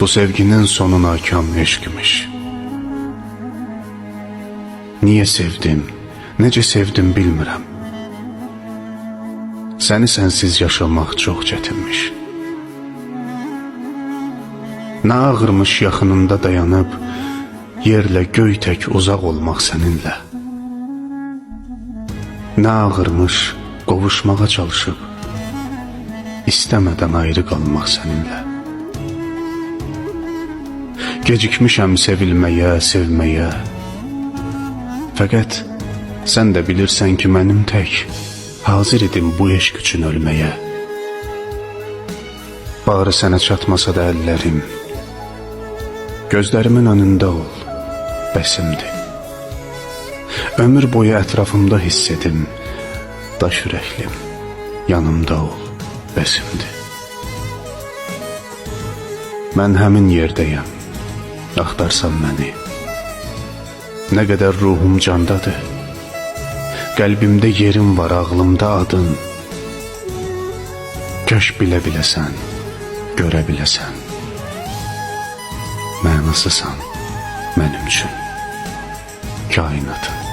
Bu sevginin sonu nakam eşkmiş. Niye sevdim, necə sevdim bilmirəm. Səni sənsiz yaşamaq çox çətinmiş. Nə ağırmış yaxınında dayanıb, yerlə göy tək uzaq olmaq səninlə. Nə ağırmış qovuşmağa çalışıb, istəmədən ayrı qalmaq səninlə. Gecikmişəm sevilməyə, sevməyə. Fəqət sən də bilirsən ki, mənim tək hazır idim bu eşq üçün ölməyə. Bağrı sənə çatmasa da əllərim, gözlərimin önündə ol, bəsimdir. Ömür boyu ətrafımda hiss edim, daş ürəklim, yanımda ol, bəsimdir. Mən həmin yerdəyəm, axtarsan məni. Nə qədər ruhum candadır, qəlbimdə yerim var, ağlımda adın. Kaş bilə biləsən, görə biləsən, mənasısan mənim üçün kainatın.